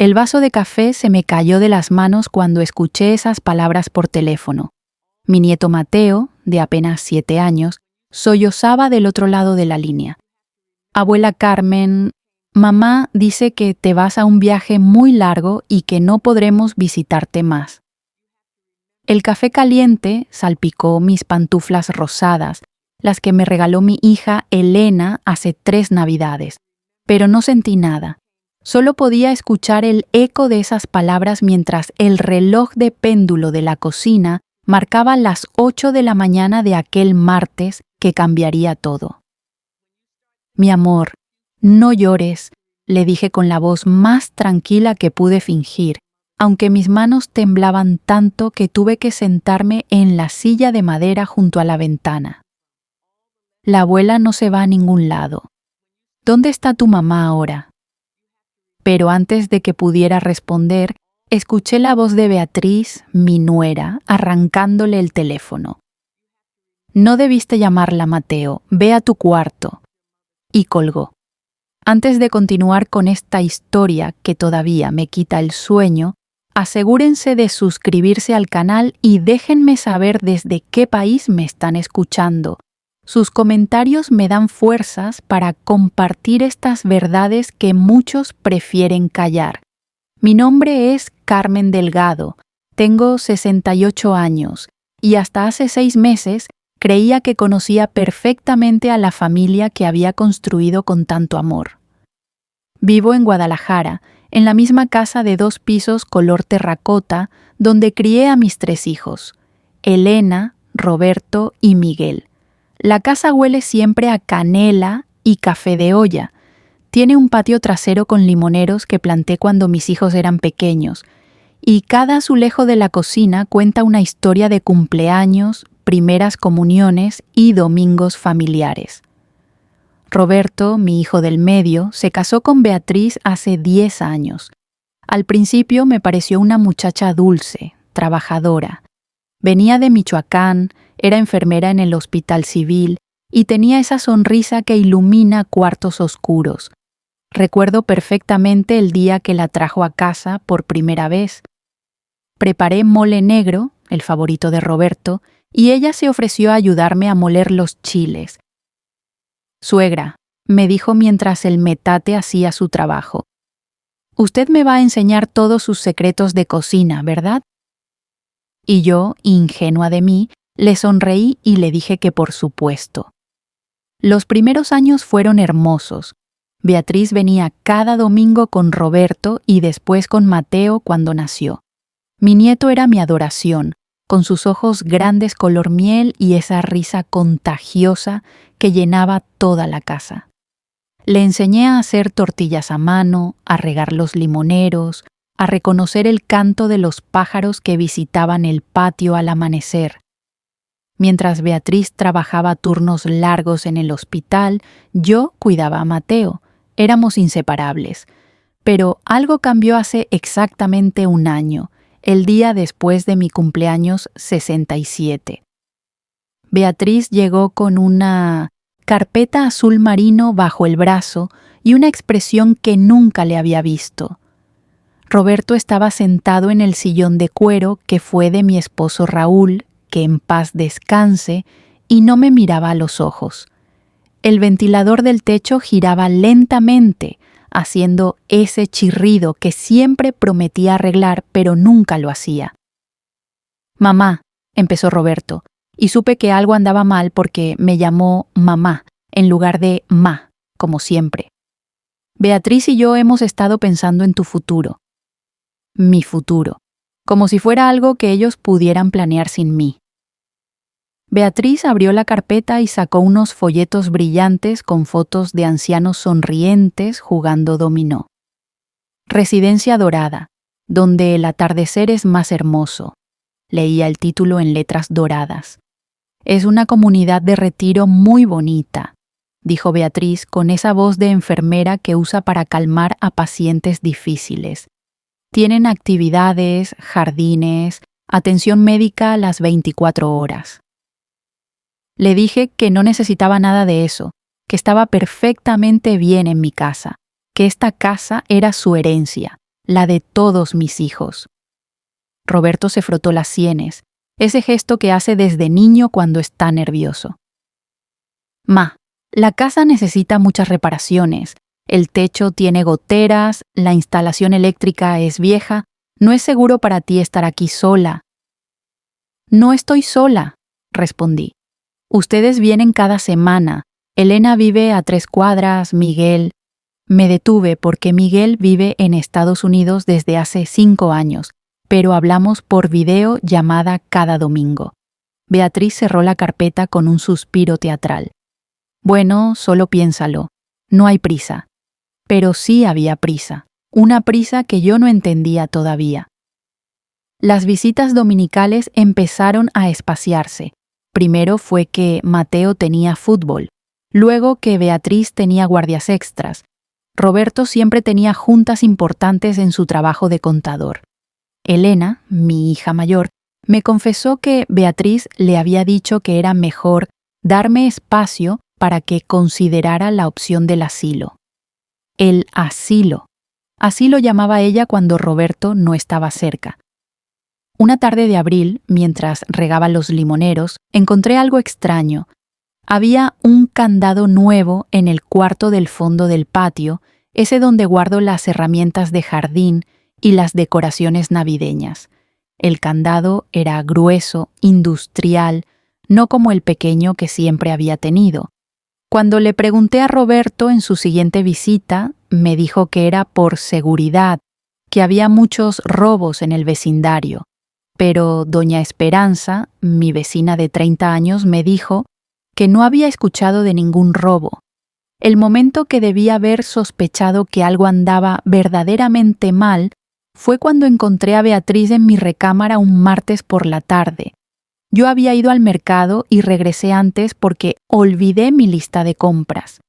El vaso de café se me cayó de las manos cuando escuché esas palabras por teléfono. Mi nieto Mateo, de apenas 7 años, sollozaba del otro lado de la línea. Abuela Carmen, mamá dice que te vas a un viaje muy largo y que no podremos visitarte más. El café caliente salpicó mis pantuflas rosadas, las que me regaló mi hija Elena hace 3 Navidades, pero no sentí nada. Solo podía escuchar el eco de esas palabras mientras el reloj de péndulo de la cocina marcaba las 8 de la mañana de aquel martes que cambiaría todo. Mi amor, no llores, le dije con la voz más tranquila que pude fingir, aunque mis manos temblaban tanto que tuve que sentarme en la silla de madera junto a la ventana. La abuela no se va a ningún lado. ¿Dónde está tu mamá ahora? Pero antes de que pudiera responder, escuché la voz de Beatriz, mi nuera, arrancándole el teléfono. No debiste llamarla, Mateo, ve a tu cuarto. Y colgó. Antes de continuar con esta historia que todavía me quita el sueño, asegúrense de suscribirse al canal y déjenme saber desde qué país me están escuchando. Sus comentarios me dan fuerzas para compartir estas verdades que muchos prefieren callar. Mi nombre es Carmen Delgado, tengo 68 años y hasta hace 6 meses creía que conocía perfectamente a la familia que había construido con tanto amor. Vivo en Guadalajara, en la misma casa de 2 pisos color terracota, donde crié a mis 3 hijos, Elena, Roberto y Miguel. La casa huele siempre a canela y café de olla. Tiene un patio trasero con limoneros que planté cuando mis hijos eran pequeños, y cada azulejo de la cocina cuenta una historia de cumpleaños, primeras comuniones y domingos familiares. Roberto, mi hijo del medio, se casó con Beatriz hace 10 años. Al principio me pareció una muchacha dulce, trabajadora. Venía de Michoacán, era enfermera en el Hospital Civil y tenía esa sonrisa que ilumina cuartos oscuros. Recuerdo perfectamente el día que la trajo a casa por primera vez. Preparé mole negro, el favorito de Roberto, y ella se ofreció a ayudarme a moler los chiles. Suegra, me dijo mientras el metate hacía su trabajo. Usted me va a enseñar todos sus secretos de cocina, ¿verdad? Y yo, ingenua de mí, le sonreí y le dije que por supuesto. Los primeros años fueron hermosos. Beatriz venía cada domingo con Roberto y después con Mateo cuando nació. Mi nieto era mi adoración, con sus ojos grandes color miel y esa risa contagiosa que llenaba toda la casa. Le enseñé a hacer tortillas a mano, a regar los limoneros, a reconocer el canto de los pájaros que visitaban el patio al amanecer. Mientras Beatriz trabajaba turnos largos en el hospital, yo cuidaba a Mateo. Éramos inseparables. Pero algo cambió hace exactamente 1 año, el día después de mi cumpleaños 67. Beatriz llegó con una carpeta azul marino bajo el brazo y una expresión que nunca le había visto. Roberto estaba sentado en el sillón de cuero que fue de mi esposo Raúl, que en paz descanse, y no me miraba a los ojos. El ventilador del techo giraba lentamente, haciendo ese chirrido que siempre prometía arreglar, pero nunca lo hacía. «Mamá», empezó Roberto, y supe que algo andaba mal porque me llamó mamá, en lugar de ma, como siempre. «Beatriz y yo hemos estado pensando en tu futuro». Mi futuro, como si fuera algo que ellos pudieran planear sin mí. Beatriz abrió la carpeta y sacó unos folletos brillantes con fotos de ancianos sonrientes jugando dominó. Residencia Dorada, donde el atardecer es más hermoso. Leía el título en letras doradas. Es una comunidad de retiro muy bonita, dijo Beatriz con esa voz de enfermera que usa para calmar a pacientes difíciles. Tienen actividades, jardines, atención médica las 24 horas. Le dije que no necesitaba nada de eso, que estaba perfectamente bien en mi casa, que esta casa era su herencia, la de todos mis hijos. Roberto se frotó las sienes, ese gesto que hace desde niño cuando está nervioso. Ma, la casa necesita muchas reparaciones. El techo tiene goteras, la instalación eléctrica es vieja, no es seguro para ti estar aquí sola. No estoy sola, respondí. Ustedes vienen cada semana. Elena vive a 3 cuadras, Miguel. Me detuve porque Miguel vive en Estados Unidos desde hace 5 años, pero hablamos por videollamada cada domingo. Beatriz cerró la carpeta con un suspiro teatral. Bueno, solo piénsalo. No hay prisa. Pero sí había prisa. Una prisa que yo no entendía todavía. Las visitas dominicales empezaron a espaciarse. Primero fue que Mateo tenía fútbol, luego que Beatriz tenía guardias extras. Roberto siempre tenía juntas importantes en su trabajo de contador. Elena, mi hija mayor, me confesó que Beatriz le había dicho que era mejor darme espacio para que considerara la opción del asilo. El asilo. Así lo llamaba ella cuando Roberto no estaba cerca. Una tarde de abril, mientras regaba los limoneros, encontré algo extraño. Había un candado nuevo en el cuarto del fondo del patio, ese donde guardo las herramientas de jardín y las decoraciones navideñas. El candado era grueso, industrial, no como el pequeño que siempre había tenido. Cuando le pregunté a Roberto en su siguiente visita, me dijo que era por seguridad, que había muchos robos en el vecindario. Pero doña Esperanza, mi vecina de 30 años, me dijo que no había escuchado de ningún robo. El momento que debía haber sospechado que algo andaba verdaderamente mal fue cuando encontré a Beatriz en mi recámara un martes por la tarde. Yo había ido al mercado y regresé antes porque olvidé mi lista de compras.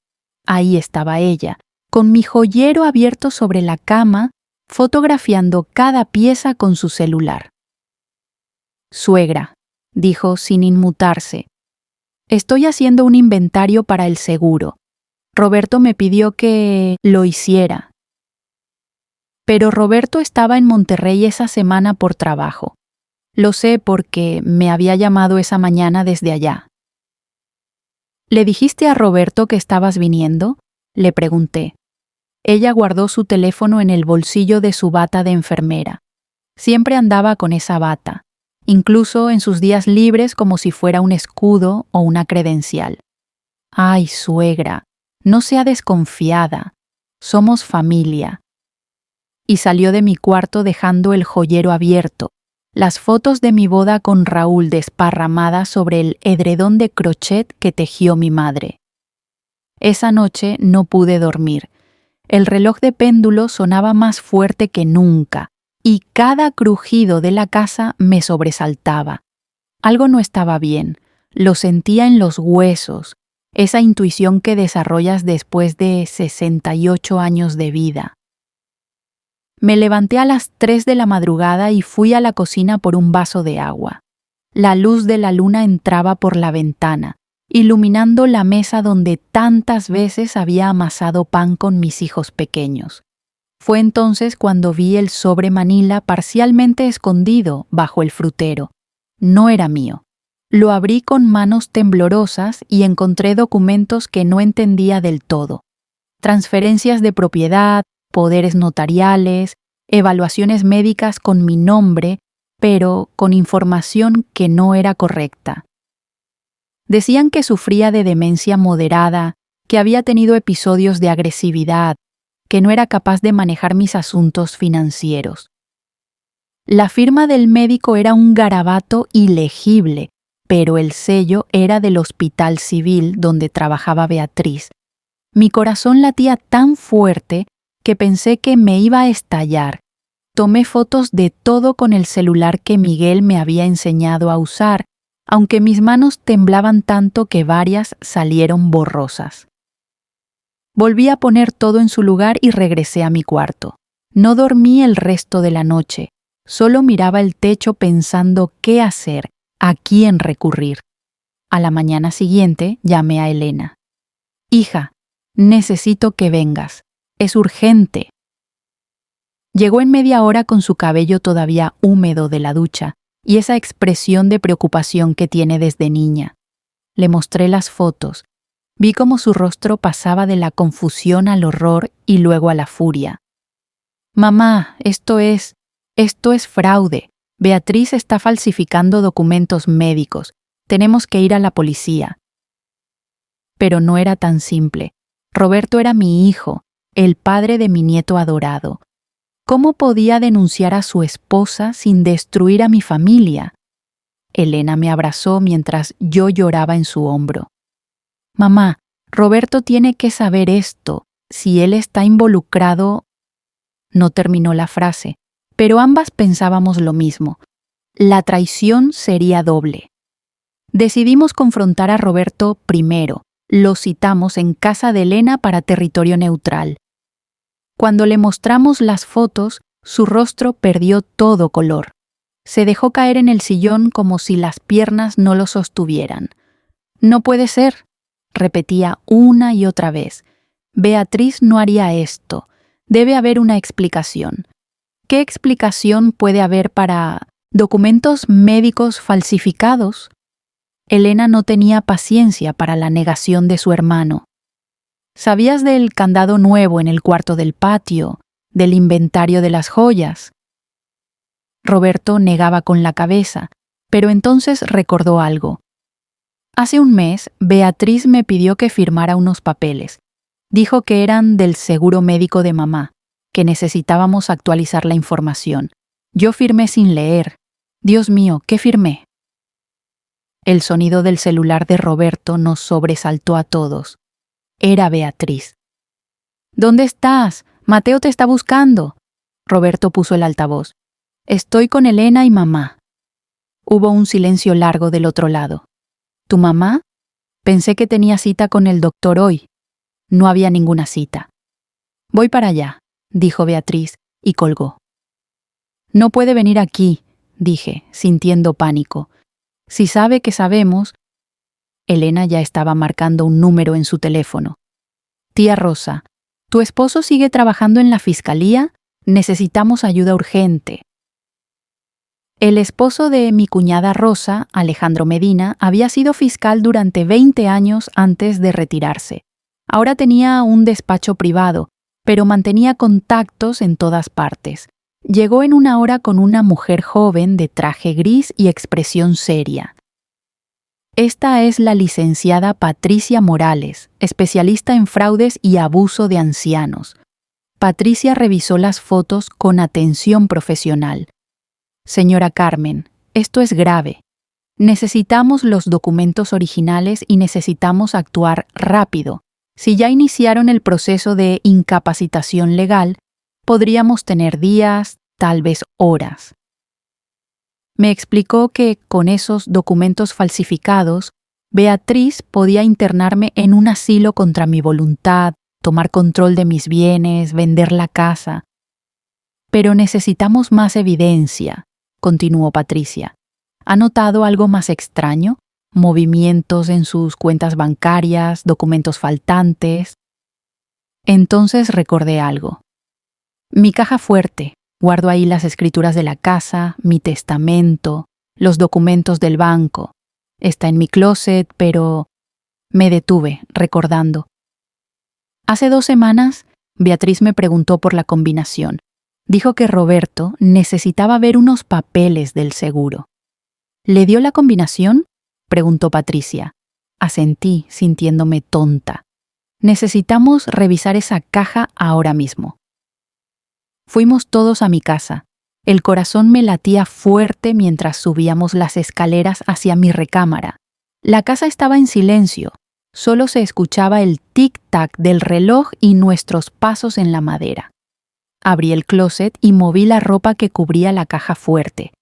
Ahí estaba ella, con mi joyero abierto sobre la cama, fotografiando cada pieza con su celular. Suegra, dijo sin inmutarse, estoy haciendo un inventario para el seguro. Roberto me pidió que lo hiciera. Pero Roberto estaba en Monterrey esa semana por trabajo. Lo sé porque me había llamado esa mañana desde allá. ¿Le dijiste a Roberto que estabas viniendo?, le pregunté. Ella guardó su teléfono en el bolsillo de su bata de enfermera. Siempre andaba con esa bata, incluso en sus días libres como si fuera un escudo o una credencial. Ay, suegra, no sea desconfiada. Somos familia. Y salió de mi cuarto dejando el joyero abierto, las fotos de mi boda con Raúl desparramadas sobre el edredón de crochet que tejió mi madre. Esa noche no pude dormir. El reloj de péndulo sonaba más fuerte que nunca, y cada crujido de la casa me sobresaltaba. Algo no estaba bien, lo sentía en los huesos, esa intuición que desarrollas después de 68 años de vida. Me levanté a las 3 de la madrugada y fui a la cocina por un vaso de agua. La luz de la luna entraba por la ventana, iluminando la mesa donde tantas veces había amasado pan con mis hijos pequeños. Fue entonces cuando vi el sobre Manila parcialmente escondido bajo el frutero. No era mío. Lo abrí con manos temblorosas y encontré documentos que no entendía del todo. Transferencias de propiedad, poderes notariales, evaluaciones médicas con mi nombre, pero con información que no era correcta. Decían que sufría de demencia moderada, que había tenido episodios de agresividad, que no era capaz de manejar mis asuntos financieros. La firma del médico era un garabato ilegible, pero el sello era del hospital civil donde trabajaba Beatriz. Mi corazón latía tan fuerte que pensé que me iba a estallar. Tomé fotos de todo con el celular que Miguel me había enseñado a usar, aunque mis manos temblaban tanto que varias salieron borrosas. Volví a poner todo en su lugar y regresé a mi cuarto. No dormí el resto de la noche, solo miraba el techo pensando qué hacer, a quién recurrir. A la mañana siguiente llamé a Elena. Hija, necesito que vengas. Es urgente. Llegó en media hora con su cabello todavía húmedo de la ducha y esa expresión de preocupación que tiene desde niña. Le mostré las fotos. Vi cómo su rostro pasaba de la confusión al horror y luego a la furia. «Mamá, esto es fraude. Beatriz está falsificando documentos médicos. Tenemos que ir a la policía». Pero no era tan simple. Roberto era mi hijo, el padre de mi nieto adorado. ¿Cómo podía denunciar a su esposa sin destruir a mi familia? Elena me abrazó mientras yo lloraba en su hombro. «Mamá, Roberto tiene que saber esto. Si él está involucrado...» No terminó la frase, pero ambas pensábamos lo mismo. La traición sería doble. Decidimos confrontar a Roberto primero. Lo citamos en casa de Elena para territorio neutral. Cuando le mostramos las fotos, su rostro perdió todo color. Se dejó caer en el sillón como si las piernas no lo sostuvieran. «No puede ser», repetía una y otra vez. «Beatriz no haría esto. Debe haber una explicación». ¿Qué explicación puede haber para documentos médicos falsificados? Elena no tenía paciencia para la negación de su hermano. ¿Sabías del candado nuevo en el cuarto del patio, del inventario de las joyas? Roberto negaba con la cabeza, pero entonces recordó algo. Hace un mes, Beatriz me pidió que firmara unos papeles. Dijo que eran del seguro médico de mamá, que necesitábamos actualizar la información. Yo firmé sin leer. Dios mío, ¿qué firmé? El sonido del celular de Roberto nos sobresaltó a todos. Era Beatriz. «¿Dónde estás? Mateo te está buscando». Roberto puso el altavoz. «Estoy con Elena y mamá». Hubo un silencio largo del otro lado. «¿Tu mamá? Pensé que tenía cita con el doctor hoy». No había ninguna cita. «Voy para allá», dijo Beatriz, y colgó. «No puede venir aquí», dije, sintiendo pánico. «Si sabe que sabemos...» Elena ya estaba marcando un número en su teléfono. «Tía Rosa, ¿tu esposo sigue trabajando en la fiscalía? Necesitamos ayuda urgente». El esposo de mi cuñada Rosa, Alejandro Medina, había sido fiscal durante 20 años antes de retirarse. Ahora tenía un despacho privado, pero mantenía contactos en todas partes. Llegó en una hora con una mujer joven de traje gris y expresión seria. «Esta es la licenciada Patricia Morales, especialista en fraudes y abuso de ancianos». Patricia revisó las fotos con atención profesional. «Señora Carmen, esto es grave. Necesitamos los documentos originales y necesitamos actuar rápido. Si ya iniciaron el proceso de incapacitación legal, podríamos tener días, tal vez horas». Me explicó que, con esos documentos falsificados, Beatriz podía internarme en un asilo contra mi voluntad, tomar control de mis bienes, vender la casa. «Pero necesitamos más evidencia», continuó Patricia. ¿Ha notado algo más extraño? ¿Movimientos en sus cuentas bancarias, documentos faltantes? Entonces recordé algo. Mi caja fuerte. Guardo ahí las escrituras de la casa, mi testamento, los documentos del banco. Está en mi closet, pero... Me detuve, recordando. Hace 2 semanas, Beatriz me preguntó por la combinación. Dijo que Roberto necesitaba ver unos papeles del seguro. ¿Le dio la combinación?, preguntó Patricia. Asentí, sintiéndome tonta. Necesitamos revisar esa caja ahora mismo. Fuimos todos a mi casa. El corazón me latía fuerte mientras subíamos las escaleras hacia mi recámara. La casa estaba en silencio. Solo se escuchaba el tic-tac del reloj y nuestros pasos en la madera. Abrí el closet y moví la ropa que cubría la caja fuerte.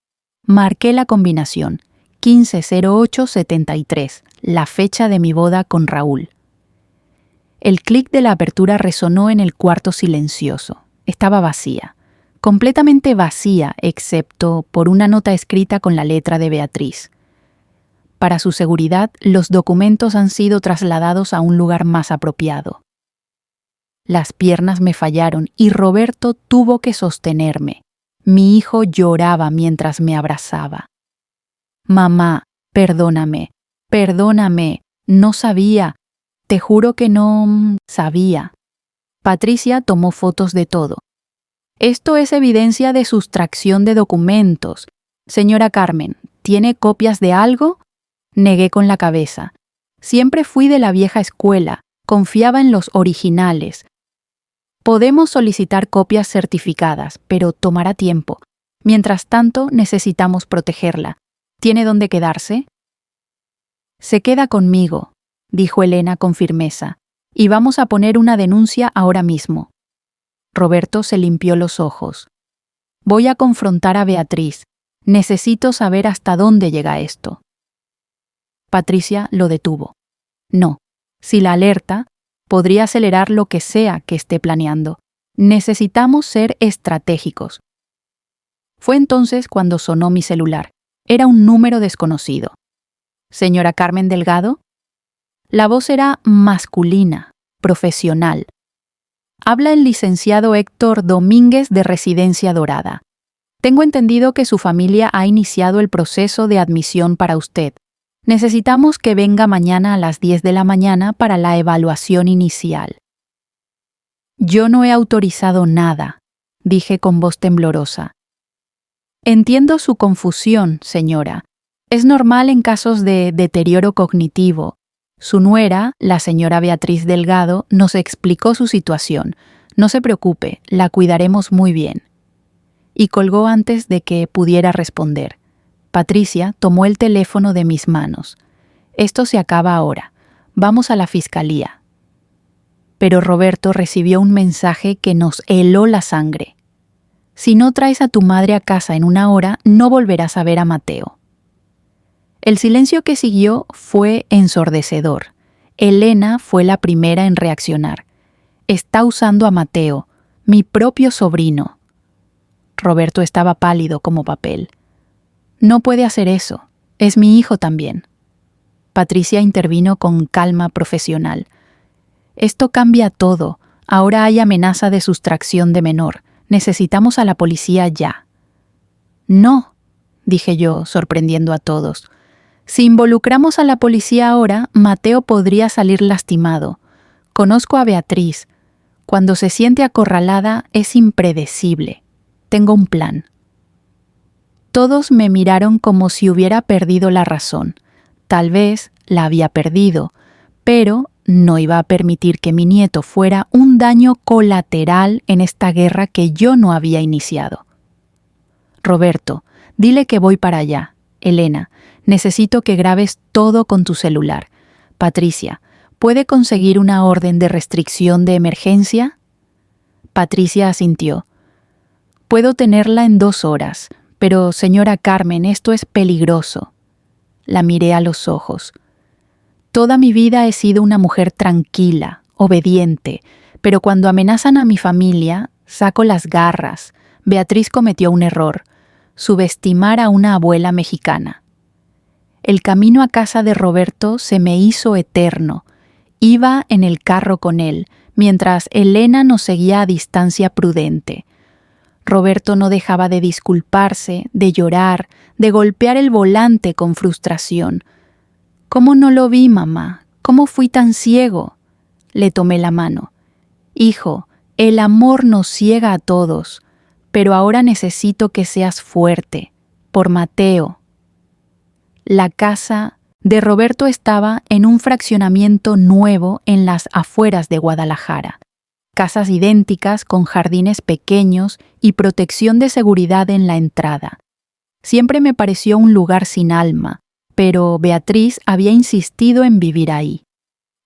Marqué la combinación, 150873, la fecha de mi boda con Raúl. El clic de la apertura resonó en el cuarto silencioso. Estaba vacía, completamente vacía, excepto por una nota escrita con la letra de Beatriz. Para su seguridad, los documentos han sido trasladados a un lugar más apropiado. Las piernas me fallaron y Roberto tuvo que sostenerme. Mi hijo lloraba mientras me abrazaba. Mamá, perdóname, perdóname, no sabía, te juro que no sabía. Patricia tomó fotos de todo. Esto es evidencia de sustracción de documentos. Señora Carmen, ¿tiene copias de algo? Negué con la cabeza. Siempre fui de la vieja escuela, confiaba en los originales. Podemos solicitar copias certificadas, pero tomará tiempo. Mientras tanto, necesitamos protegerla. ¿Tiene dónde quedarse? Se queda conmigo, dijo Elena con firmeza, y vamos a poner una denuncia ahora mismo. Roberto se limpió los ojos. Voy a confrontar a Beatriz. Necesito saber hasta dónde llega esto. Patricia lo detuvo. No, si la alerta, podría acelerar lo que sea que esté planeando. Necesitamos ser estratégicos. Fue entonces cuando sonó mi celular. Era un número desconocido. ¿Señora Carmen Delgado? La voz era masculina, profesional. Habla el licenciado Héctor Domínguez de Residencia Dorada. Tengo entendido que su familia ha iniciado el proceso de admisión para usted. Necesitamos que venga mañana a las 10 de la mañana para la evaluación inicial. Yo no he autorizado nada, dije con voz temblorosa. Entiendo su confusión, señora. Es normal en casos de deterioro cognitivo. Su nuera, la señora Beatriz Delgado, nos explicó su situación. No se preocupe, la cuidaremos muy bien. Y colgó antes de que pudiera responder. Patricia tomó el teléfono de mis manos. Esto se acaba ahora. Vamos a la fiscalía. Pero Roberto recibió un mensaje que nos heló la sangre. Si no traes a tu madre a casa en una hora, no volverás a ver a Mateo. El silencio que siguió fue ensordecedor. Elena fue la primera en reaccionar. Está usando a Mateo, mi propio sobrino. Roberto estaba pálido como papel. No puede hacer eso. Es mi hijo también. Patricia intervino con calma profesional. Esto cambia todo. Ahora hay amenaza de sustracción de menor. Necesitamos a la policía ya. No, dije yo, sorprendiendo a todos. Si involucramos a la policía ahora, Mateo podría salir lastimado. Conozco a Beatriz. Cuando se siente acorralada, es impredecible. Tengo un plan. Todos me miraron como si hubiera perdido la razón. Tal vez la había perdido, pero no iba a permitir que mi nieto fuera un daño colateral en esta guerra que yo no había iniciado. Roberto, dile que voy para allá. Elena, necesito que grabes todo con tu celular. Patricia, ¿puede conseguir una orden de restricción de emergencia? Patricia asintió. Puedo tenerla en 2 horas. Pero, señora Carmen, esto es peligroso. La miré a los ojos. Toda mi vida he sido una mujer tranquila, obediente, pero cuando amenazan a mi familia, saco las garras. Beatriz cometió un error, subestimar a una abuela mexicana. El camino a casa de Roberto se me hizo eterno. Iba en el carro con él, mientras Elena nos seguía a distancia prudente. Roberto no dejaba de disculparse, de llorar, de golpear el volante con frustración. ¿Cómo no lo vi, mamá? ¿Cómo fui tan ciego? Le tomé la mano. Hijo, el amor nos ciega a todos, pero ahora necesito que seas fuerte, por Mateo. La casa de Roberto estaba en un fraccionamiento nuevo en las afueras de Guadalajara. Casas idénticas con jardines pequeños y protección de seguridad en la entrada. Siempre me pareció un lugar sin alma, pero Beatriz había insistido en vivir ahí.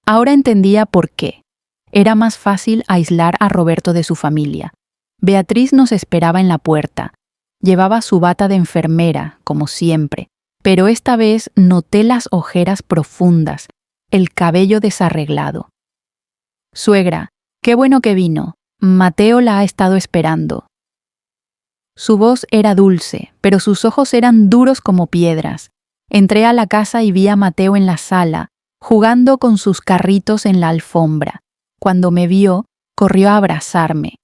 Ahora entendía por qué. Era más fácil aislar a Roberto de su familia. Beatriz nos esperaba en la puerta. Llevaba su bata de enfermera, como siempre, pero esta vez noté las ojeras profundas, el cabello desarreglado. Suegra, qué bueno que vino. Mateo la ha estado esperando. Su voz era dulce, pero sus ojos eran duros como piedras. Entré a la casa y vi a Mateo en la sala, jugando con sus carritos en la alfombra. Cuando me vio, corrió a abrazarme.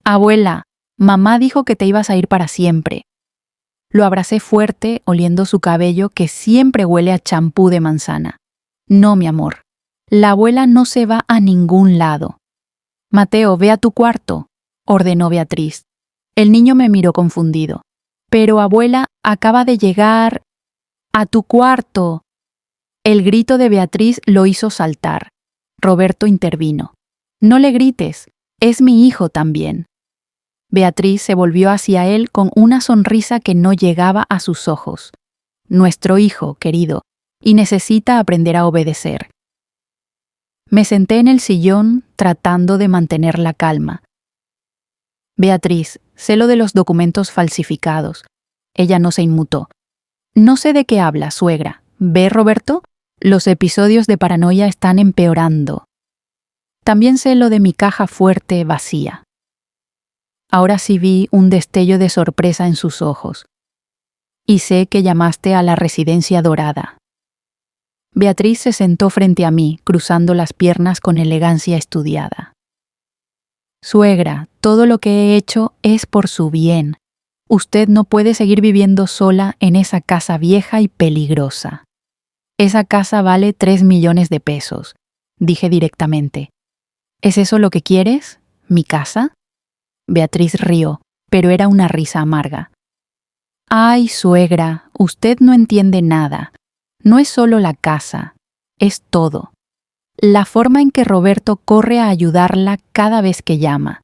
Abuela, mamá dijo que te ibas a ir para siempre. Lo abracé fuerte, oliendo su cabello que siempre huele a champú de manzana. No, mi amor. La abuela no se va a ningún lado. Mateo, ve a tu cuarto, ordenó Beatriz. El niño me miró confundido. Pero, abuela, acaba de llegar. ¡A tu cuarto! El grito de Beatriz lo hizo saltar. Roberto intervino. No le grites, es mi hijo también. Beatriz se volvió hacia él con una sonrisa que no llegaba a sus ojos. Nuestro hijo, querido, y necesita aprender a obedecer. Me senté en el sillón tratando de mantener la calma. Beatriz, sé lo de los documentos falsificados. Ella no se inmutó. No sé de qué habla, suegra. ¿Ve, Roberto? Los episodios de paranoia están empeorando. También sé lo de mi caja fuerte vacía. Ahora sí vi un destello de sorpresa en sus ojos. Y sé que llamaste a la residencia dorada. Beatriz se sentó frente a mí, cruzando las piernas con elegancia estudiada. Suegra, todo lo que he hecho es por su bien. Usted no puede seguir viviendo sola en esa casa vieja y peligrosa. Esa casa vale 3 millones de pesos, dije directamente. ¿Es eso lo que quieres? ¿Mi casa? Beatriz rió, pero era una risa amarga. Ay, suegra, usted no entiende nada. No es solo la casa, es todo. La forma en que Roberto corre a ayudarla cada vez que llama.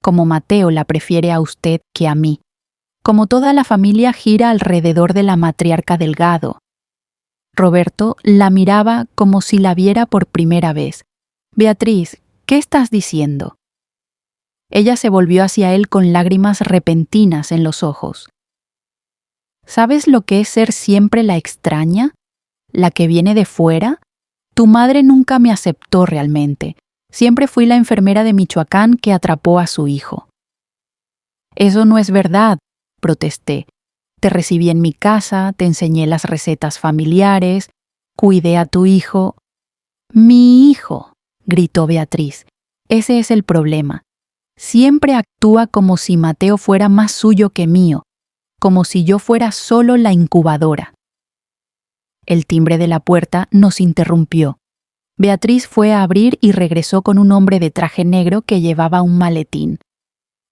Como Mateo la prefiere a usted que a mí. Como toda la familia gira alrededor de la matriarca Delgado. Roberto la miraba como si la viera por primera vez. Beatriz, ¿qué estás diciendo? Ella se volvió hacia él con lágrimas repentinas en los ojos. ¿Sabes lo que es ser siempre la extraña? ¿La que viene de fuera? Tu madre nunca me aceptó realmente. Siempre fui la enfermera de Michoacán que atrapó a su hijo. Eso no es verdad, protesté. Te recibí en mi casa, te enseñé las recetas familiares, cuidé a tu hijo. Mi hijo, gritó Beatriz. Ese es el problema. Siempre actúa como si Mateo fuera más suyo que mío, como si yo fuera solo la incubadora. El timbre de la puerta nos interrumpió. Beatriz fue a abrir y regresó con un hombre de traje negro que llevaba un maletín.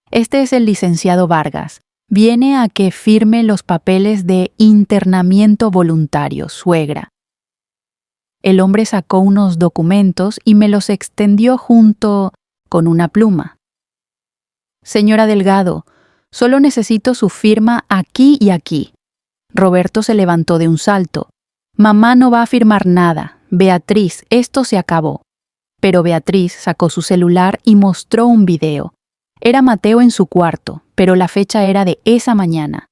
Este es el licenciado Vargas. Viene a que firme los papeles de internamiento voluntario, suegra. El hombre sacó unos documentos y me los extendió junto con una pluma. Señora Delgado, solo necesito su firma aquí y aquí. Roberto se levantó de un salto. Mamá no va a firmar nada. Beatriz, esto se acabó. Pero Beatriz sacó su celular y mostró un video. Era Mateo en su cuarto, pero la fecha era de esa mañana.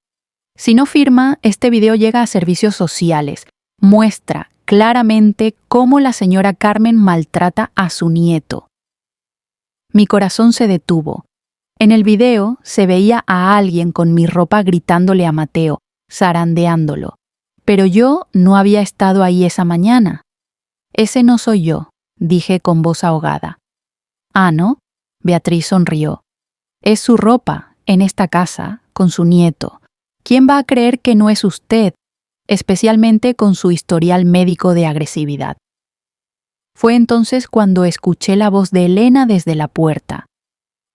Si no firma, este video llega a servicios sociales. Muestra claramente cómo la señora Carmen maltrata a su nieto. Mi corazón se detuvo. En el video se veía a alguien con mi ropa gritándole a Mateo, zarandeándolo. Pero yo no había estado ahí esa mañana. Ese no soy yo, dije con voz ahogada. Ah, ¿no? Beatriz sonrió. Es su ropa, en esta casa, con su nieto. ¿Quién va a creer que no es usted? Especialmente con su historial médico de agresividad. Fue entonces cuando escuché la voz de Elena desde la puerta.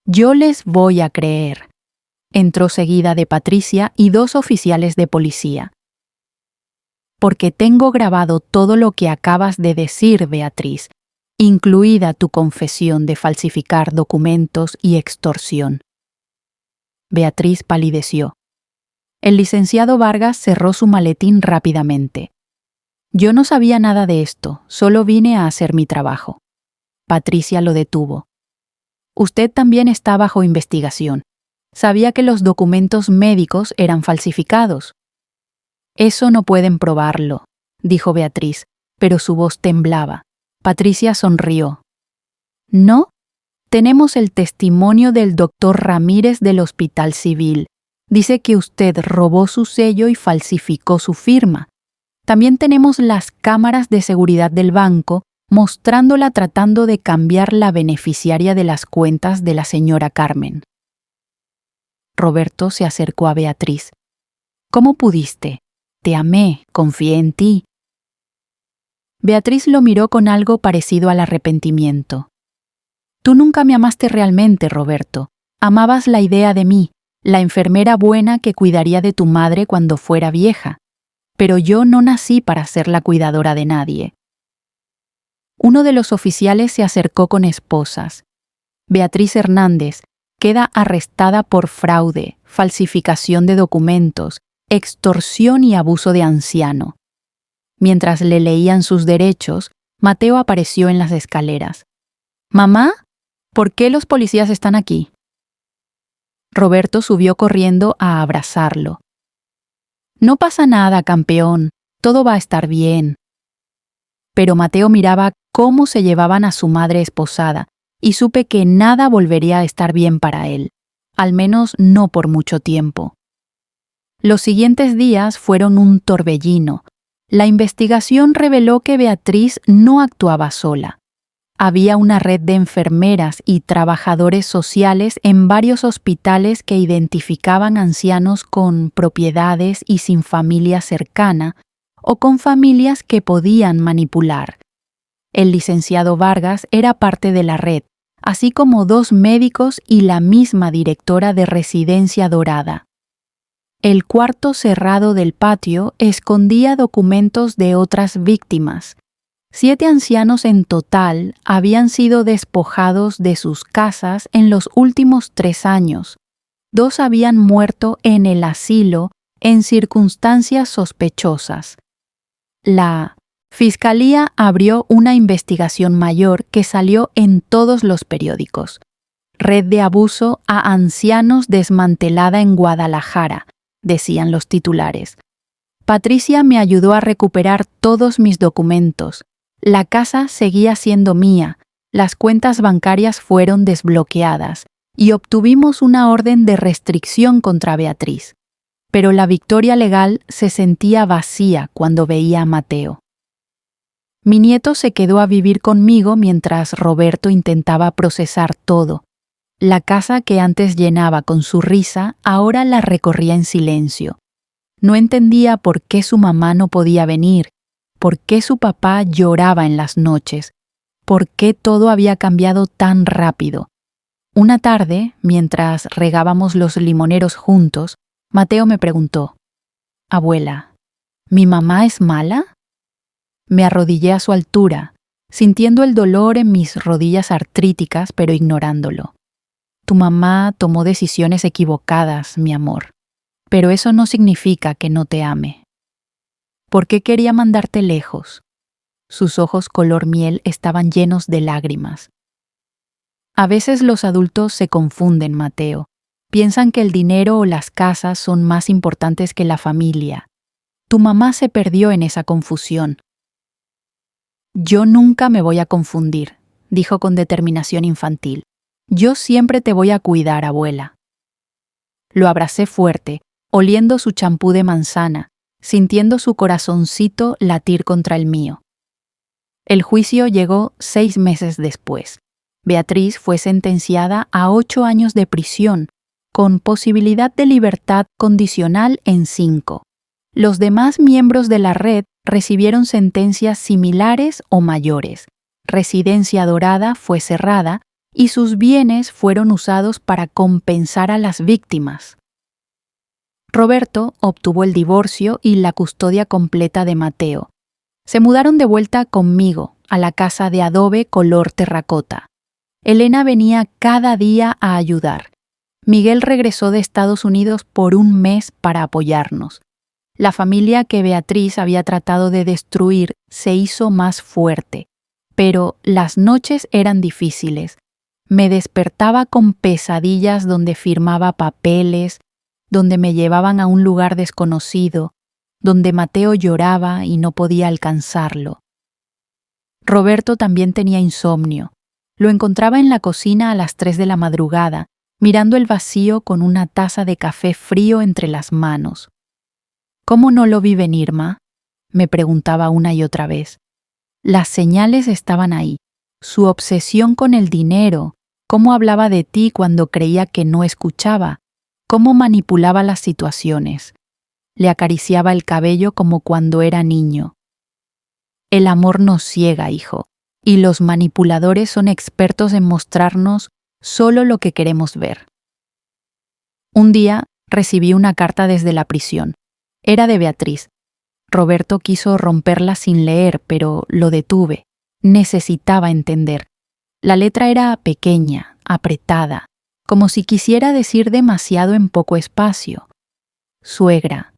Yo les voy a creer. Entró seguida de Patricia y 2 oficiales de policía. Porque tengo grabado todo lo que acabas de decir, Beatriz, incluida tu confesión de falsificar documentos y extorsión. Beatriz palideció. El licenciado Vargas cerró su maletín rápidamente. Yo no sabía nada de esto, solo vine a hacer mi trabajo. Patricia lo detuvo. Usted también está bajo investigación. Sabía que los documentos médicos eran falsificados. Eso no pueden probarlo, dijo Beatriz, pero su voz temblaba. Patricia sonrió. ¿No? Tenemos el testimonio del doctor Ramírez del Hospital Civil. Dice que usted robó su sello y falsificó su firma. También tenemos las cámaras de seguridad del banco, mostrándola tratando de cambiar la beneficiaria de las cuentas de la señora Carmen. Roberto se acercó a Beatriz. «¿Cómo pudiste? Te amé, confié en ti». Beatriz lo miró con algo parecido al arrepentimiento. «Tú nunca me amaste realmente, Roberto. Amabas la idea de mí, la enfermera buena que cuidaría de tu madre cuando fuera vieja. Pero yo no nací para ser la cuidadora de nadie». Uno de los oficiales se acercó con esposas. Beatriz Hernández queda arrestada por fraude, falsificación de documentos, extorsión y abuso de anciano. Mientras le leían sus derechos, Mateo apareció en las escaleras. «¿Mamá? ¿Por qué los policías están aquí?» Roberto subió corriendo a abrazarlo. «No pasa nada, campeón. Todo va a estar bien». Pero Mateo miraba cómo se llevaban a su madre esposada y supe que nada volvería a estar bien para él, al menos no por mucho tiempo. Los siguientes días fueron un torbellino. La investigación reveló que Beatriz no actuaba sola. Había una red de enfermeras y trabajadores sociales en varios hospitales que identificaban ancianos con propiedades y sin familia cercana o con familias que podían manipular. El licenciado Vargas era parte de la red, así como 2 médicos y la misma directora de Residencia Dorada. El cuarto cerrado del patio escondía documentos de otras víctimas. 7 ancianos en total habían sido despojados de sus casas en los últimos 3 años. 2 habían muerto en el asilo en circunstancias sospechosas. La Fiscalía abrió una investigación mayor que salió en todos los periódicos. Red de abuso a ancianos desmantelada en Guadalajara, decían los titulares. Patricia me ayudó a recuperar todos mis documentos. La casa seguía siendo mía, las cuentas bancarias fueron desbloqueadas y obtuvimos una orden de restricción contra Beatriz. Pero la victoria legal se sentía vacía cuando veía a Mateo. Mi nieto se quedó a vivir conmigo mientras Roberto intentaba procesar todo. La casa que antes llenaba con su risa, ahora la recorría en silencio. No entendía por qué su mamá no podía venir, por qué su papá lloraba en las noches, por qué todo había cambiado tan rápido. Una tarde, mientras regábamos los limoneros juntos, Mateo me preguntó: «Abuela, ¿mi mamá es mala?». Me arrodillé a su altura, sintiendo el dolor en mis rodillas artríticas, pero ignorándolo. «Tu mamá tomó decisiones equivocadas, mi amor, pero eso no significa que no te ame». «¿Por qué quería mandarte lejos?». Sus ojos color miel estaban llenos de lágrimas. A veces los adultos se confunden, Mateo. Piensan que el dinero o las casas son más importantes que la familia. Tu mamá se perdió en esa confusión. «Yo nunca me voy a confundir», dijo con determinación infantil. «Yo siempre te voy a cuidar, abuela». Lo abracé fuerte, oliendo su champú de manzana, sintiendo su corazoncito latir contra el mío. El juicio llegó 6 meses después. Beatriz fue sentenciada a 8 años de prisión, con posibilidad de libertad condicional en 5. Los demás miembros de la red recibieron sentencias similares o mayores. Residencia Dorada fue cerrada y sus bienes fueron usados para compensar a las víctimas. Roberto obtuvo el divorcio y la custodia completa de Mateo. Se mudaron de vuelta conmigo a la casa de adobe color terracota. Elena venía cada día a ayudar. Miguel regresó de Estados Unidos por 1 mes para apoyarnos. La familia que Beatriz había tratado de destruir se hizo más fuerte, pero las noches eran difíciles. Me despertaba con pesadillas donde firmaba papeles, donde me llevaban a un lugar desconocido, donde Mateo lloraba y no podía alcanzarlo. Roberto también tenía insomnio. Lo encontraba en la cocina a las 3 de la madrugada, mirando el vacío con una taza de café frío entre las manos. «¿Cómo no lo vi venir, ma?», me preguntaba una y otra vez. Las señales estaban ahí. Su obsesión con el dinero, cómo hablaba de ti cuando creía que no escuchaba, cómo manipulaba las situaciones. Le acariciaba el cabello como cuando era niño. El amor nos ciega, hijo, y los manipuladores son expertos en mostrarnos solo lo que queremos ver. Un día recibí una carta desde la prisión. Era de Beatriz. Roberto quiso romperla sin leer, pero lo detuve. Necesitaba entender. La letra era pequeña, apretada, como si quisiera decir demasiado en poco espacio. Suegra,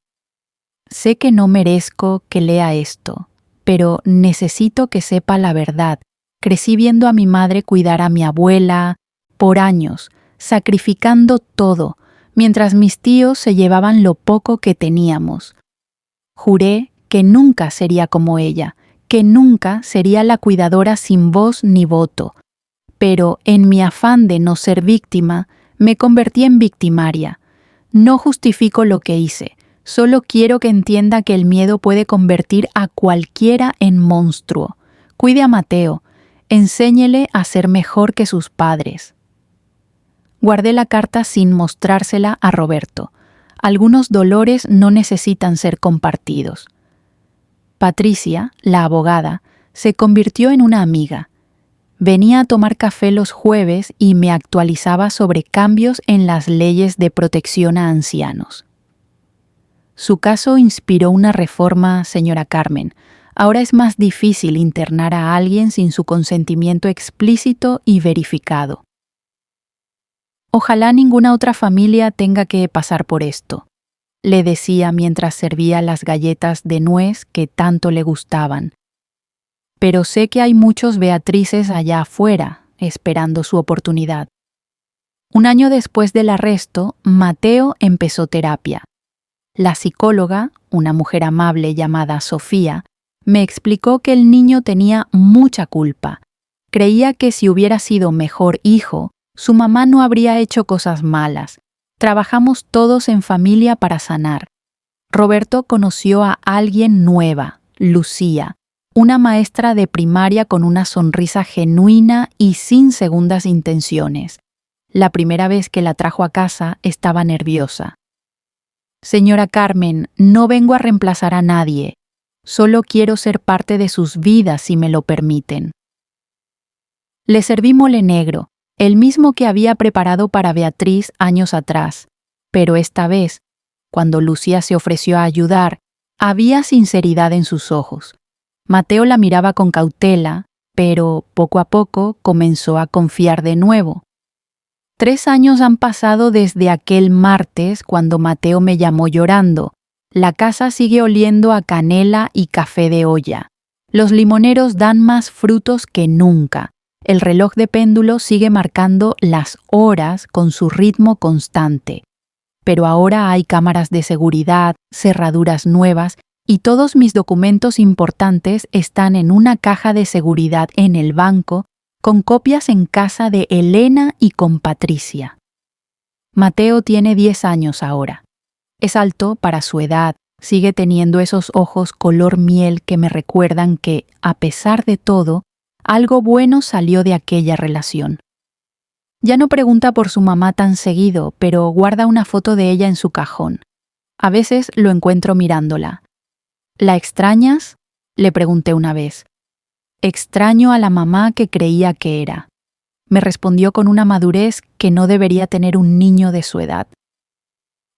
sé que no merezco que lea esto, pero necesito que sepa la verdad. Crecí viendo a mi madre cuidar a mi abuela por años, sacrificando todo, mientras mis tíos se llevaban lo poco que teníamos. Juré que nunca sería como ella, que nunca sería la cuidadora sin voz ni voto. Pero en mi afán de no ser víctima, me convertí en victimaria. No justifico lo que hice, solo quiero que entienda que el miedo puede convertir a cualquiera en monstruo. Cuide a Mateo, enséñele a ser mejor que sus padres. Guardé la carta sin mostrársela a Roberto. Algunos dolores no necesitan ser compartidos. Patricia, la abogada, se convirtió en una amiga. Venía a tomar café los jueves y me actualizaba sobre cambios en las leyes de protección a ancianos. Su caso inspiró una reforma, señora Carmen. Ahora es más difícil internar a alguien sin su consentimiento explícito y verificado. Ojalá ninguna otra familia tenga que pasar por esto, le decía mientras servía las galletas de nuez que tanto le gustaban. Pero sé que hay muchos Beatrices allá afuera, esperando su oportunidad. Un año después del arresto, Mateo empezó terapia. La psicóloga, una mujer amable llamada Sofía, me explicó que el niño tenía mucha culpa. Creía que si hubiera sido mejor hijo, su mamá no habría hecho cosas malas. Trabajamos todos en familia para sanar. Roberto conoció a alguien nueva, Lucía, una maestra de primaria con una sonrisa genuina y sin segundas intenciones. La primera vez que la trajo a casa estaba nerviosa. Señora Carmen, no vengo a reemplazar a nadie. Solo quiero ser parte de sus vidas si me lo permiten. Le serví mole negro, el mismo que había preparado para Beatriz años atrás, pero esta vez, cuando Lucía se ofreció a ayudar, había sinceridad en sus ojos. Mateo la miraba con cautela, pero poco a poco comenzó a confiar de nuevo. 3 años han pasado desde aquel martes cuando Mateo me llamó llorando. La casa sigue oliendo a canela y café de olla. Los limoneros dan más frutos que nunca. El reloj de péndulo sigue marcando las horas con su ritmo constante. Pero ahora hay cámaras de seguridad, cerraduras nuevas y todos mis documentos importantes están en una caja de seguridad en el banco con copias en casa de Elena y con Patricia. Mateo tiene 10 años ahora. Es alto para su edad, sigue teniendo esos ojos color miel que me recuerdan que, a pesar de todo, algo bueno salió de aquella relación. Ya no pregunta por su mamá tan seguido, pero guarda una foto de ella en su cajón. A veces lo encuentro mirándola. ¿La extrañas?, le pregunté una vez. Extraño a la mamá que creía que era. Me respondió con una madurez que no debería tener un niño de su edad.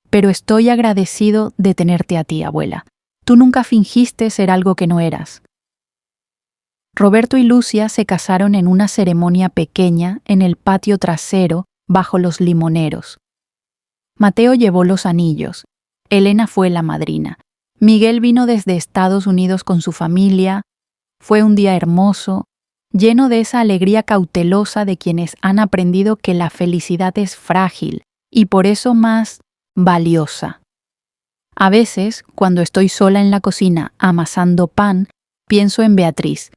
Pero estoy agradecido de tenerte a ti, abuela. Tú nunca fingiste ser algo que no eras. Roberto y Lucia se casaron en una ceremonia pequeña en el patio trasero bajo los limoneros. Mateo llevó los anillos. Elena fue la madrina. Miguel vino desde Estados Unidos con su familia. Fue un día hermoso, lleno de esa alegría cautelosa de quienes han aprendido que la felicidad es frágil y por eso más valiosa. A veces, cuando estoy sola en la cocina amasando pan, pienso en Beatriz.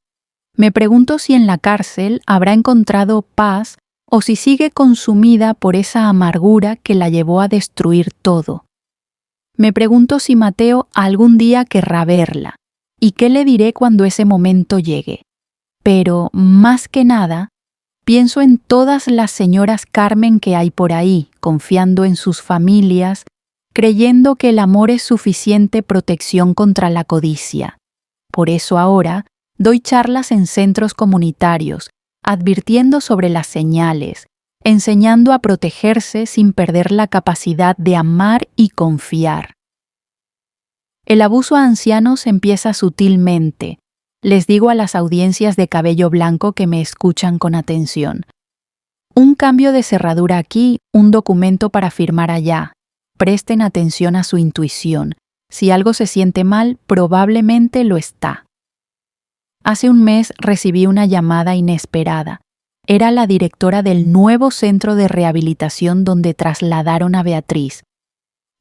Me pregunto si en la cárcel habrá encontrado paz o si sigue consumida por esa amargura que la llevó a destruir todo. Me pregunto si Mateo algún día querrá verla. ¿Y qué le diré cuando ese momento llegue? Pero, más que nada, pienso en todas las señoras Carmen que hay por ahí, confiando en sus familias, creyendo que el amor es suficiente protección contra la codicia. Por eso ahora doy charlas en centros comunitarios, advirtiendo sobre las señales, enseñando a protegerse sin perder la capacidad de amar y confiar. El abuso a ancianos empieza sutilmente. Les digo a las audiencias de cabello blanco que me escuchan con atención. Un cambio de cerradura aquí, un documento para firmar allá. Presten atención a su intuición. Si algo se siente mal, probablemente lo está. Hace un mes recibí una llamada inesperada. Era la directora del nuevo centro de rehabilitación donde trasladaron a Beatriz.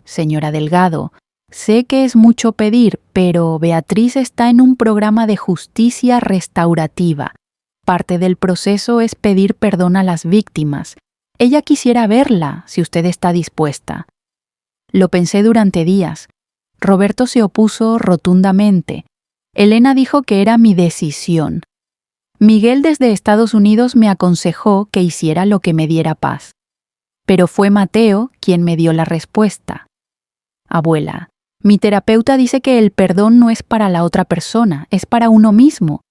Señora Delgado, sé que es mucho pedir, pero Beatriz está en un programa de justicia restaurativa. Parte del proceso es pedir perdón a las víctimas. Ella quisiera verla, si usted está dispuesta. Lo pensé durante días. Roberto se opuso rotundamente. Elena dijo que era mi decisión. Miguel desde Estados Unidos me aconsejó que hiciera lo que me diera paz. Pero fue Mateo quien me dio la respuesta. Abuela, mi terapeuta dice que el perdón no es para la otra persona, es para uno mismo,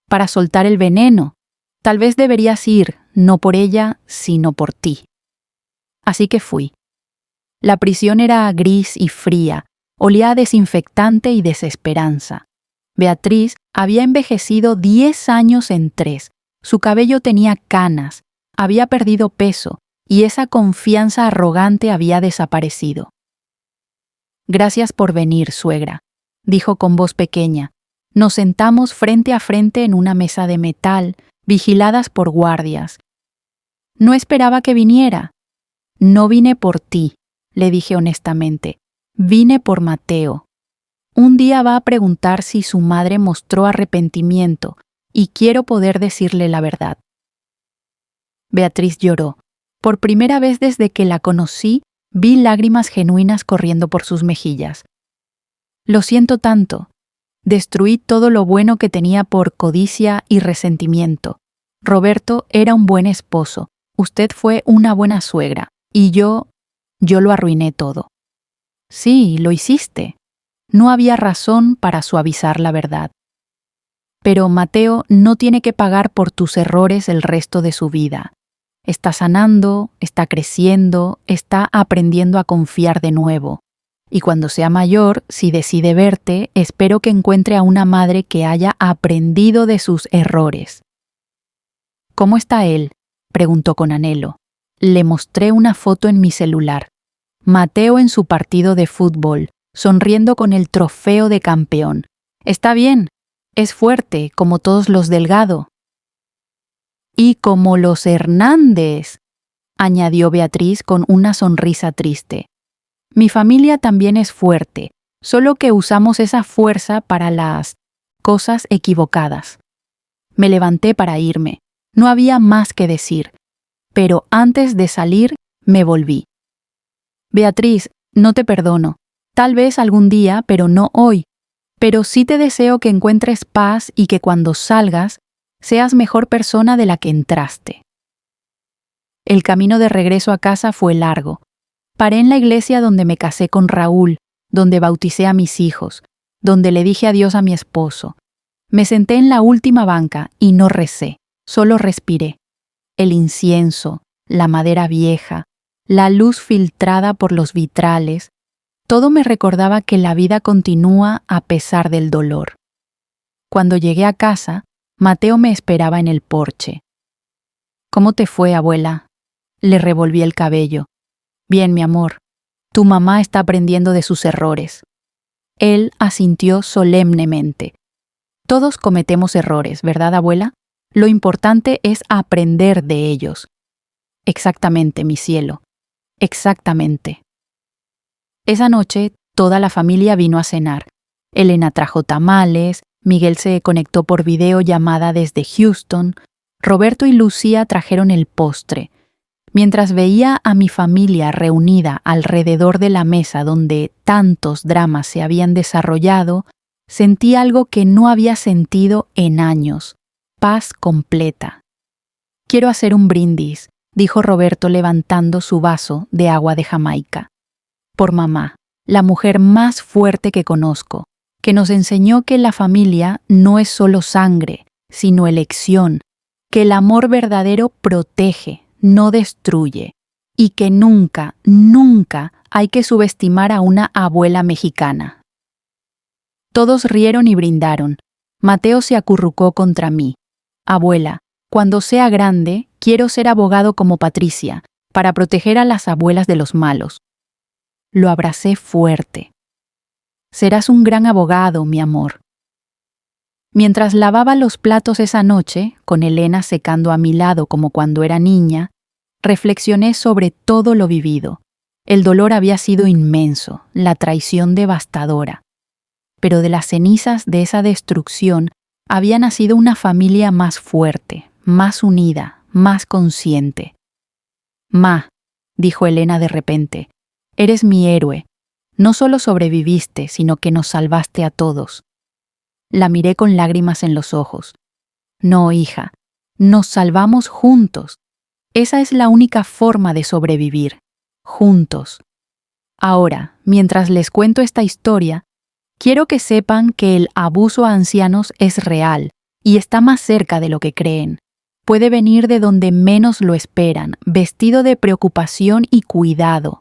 para soltar el veneno. Tal vez deberías ir, no por ella, sino por ti. Así que fui. La prisión era gris y fría, olía a desinfectante y desesperanza. Beatriz había envejecido 10 años en 3. Su cabello tenía canas, había perdido peso y esa confianza arrogante había desaparecido. Gracias por venir, suegra, dijo con voz pequeña. Nos sentamos frente a frente en una mesa de metal, vigiladas por guardias. No esperaba que viniera. No vine por ti, le dije honestamente. Vine por Mateo. Un día va a preguntar si su madre mostró arrepentimiento y quiero poder decirle la verdad. Beatriz lloró. Por primera vez desde que la conocí, vi lágrimas genuinas corriendo por sus mejillas. Lo siento tanto. Destruí todo lo bueno que tenía por codicia y resentimiento. Roberto era un buen esposo. Usted fue una buena suegra. Y yo lo arruiné todo. Sí, lo hiciste. No había razón para suavizar la verdad. Pero Mateo no tiene que pagar por tus errores el resto de su vida. Está sanando, está creciendo, está aprendiendo a confiar de nuevo. Y cuando sea mayor, si decide verte, espero que encuentre a una madre que haya aprendido de sus errores. ¿Cómo está él?, preguntó con anhelo. Le mostré una foto en mi celular. Mateo en su partido de fútbol, sonriendo con el trofeo de campeón. Está bien, es fuerte, como todos los Delgado. Y como los Hernández, añadió Beatriz con una sonrisa triste. Mi familia también es fuerte, solo que usamos esa fuerza para las cosas equivocadas. Me levanté para irme. No había más que decir. Pero antes de salir, me volví. Beatriz, no te perdono. Tal vez algún día, pero no hoy. Pero sí te deseo que encuentres paz y que cuando salgas, seas mejor persona de la que entraste. El camino de regreso a casa fue largo. Paré en la iglesia donde me casé con Raúl, donde bauticé a mis hijos, donde le dije adiós a mi esposo. Me senté en la última banca y no recé, solo respiré. El incienso, la madera vieja, la luz filtrada por los vitrales, todo me recordaba que la vida continúa a pesar del dolor. Cuando llegué a casa, Mateo me esperaba en el porche. ¿Cómo te fue, abuela? Le revolví el cabello. Bien, mi amor. Tu mamá está aprendiendo de sus errores. Él asintió solemnemente. Todos cometemos errores, ¿verdad, abuela? Lo importante es aprender de ellos. Exactamente, mi cielo. Exactamente. Esa noche, toda la familia vino a cenar. Elena trajo tamales, Miguel se conectó por videollamada desde Houston, Roberto y Lucía trajeron el postre. Mientras veía a mi familia reunida alrededor de la mesa donde tantos dramas se habían desarrollado, Sentí algo que no había sentido en años, paz completa. Quiero hacer un brindis, dijo Roberto levantando su vaso de agua de Jamaica. Por mamá, la mujer más fuerte que conozco, que nos enseñó que la familia no es solo sangre, sino elección, que el amor verdadero protege, no destruye, y que nunca, nunca hay que subestimar a una abuela mexicana. Todos rieron y brindaron. Mateo se acurrucó contra mí. Abuela, cuando sea grande, quiero ser abogado como Patricia, para proteger a las abuelas de los malos. Lo abracé fuerte. Serás un gran abogado, mi amor. Mientras lavaba los platos esa noche, con Elena secando a mi lado como cuando era niña, reflexioné sobre todo lo vivido. El dolor había sido inmenso, la traición devastadora. Pero de las cenizas de esa destrucción había nacido una familia más fuerte, más unida, más consciente. Ma, dijo Elena de repente, eres mi héroe. No solo sobreviviste, sino que nos salvaste a todos. La miré con lágrimas en los ojos. No, hija, nos salvamos juntos. Esa es la única forma de sobrevivir, juntos. Ahora, mientras les cuento esta historia, quiero que sepan que el abuso a ancianos es real y está más cerca de lo que creen. Puede venir de donde menos lo esperan, vestido de preocupación y cuidado.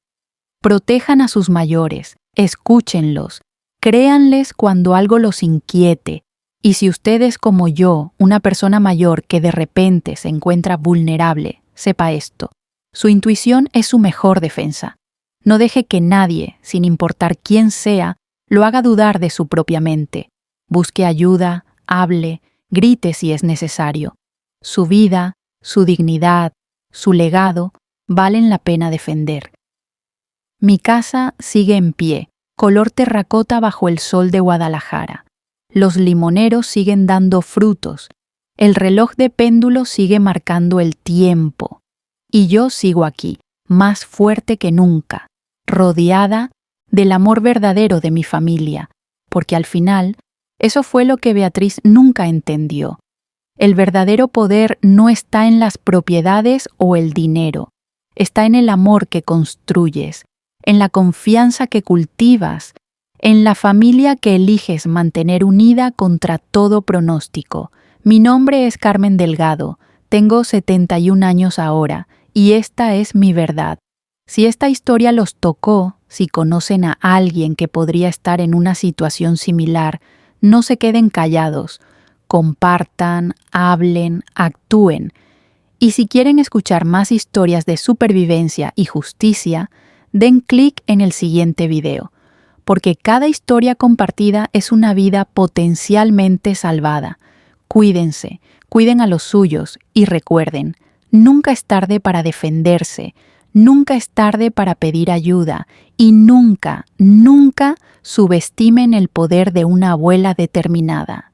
Protejan a sus mayores, escúchenlos, créanles cuando algo los inquiete, y si usted es como yo, una persona mayor que de repente se encuentra vulnerable, sepa esto. Su intuición es su mejor defensa. No deje que nadie, sin importar quién sea, lo haga dudar de su propia mente. Busque ayuda, hable, grite si es necesario. Su vida, su dignidad, su legado, valen la pena defender. Mi casa sigue en pie, color terracota bajo el sol de Guadalajara. Los limoneros siguen dando frutos. El reloj de péndulo sigue marcando el tiempo. Y yo sigo aquí, más fuerte que nunca, rodeada del amor verdadero de mi familia, porque al final, eso fue lo que Beatriz nunca entendió. El verdadero poder no está en las propiedades o el dinero, está en el amor que construyes, en la confianza que cultivas, en la familia que eliges mantener unida contra todo pronóstico. Mi nombre es Carmen Delgado, tengo 71 años ahora, y esta es mi verdad. Si esta historia los tocó, si conocen a alguien que podría estar en una situación similar, no se queden callados, compartan, hablen, actúen. Y si quieren escuchar más historias de supervivencia y justicia, den clic en el siguiente video, porque cada historia compartida es una vida potencialmente salvada. Cuídense, cuiden a los suyos y recuerden, nunca es tarde para defenderse, nunca es tarde para pedir ayuda y nunca, nunca subestimen el poder de una abuela determinada.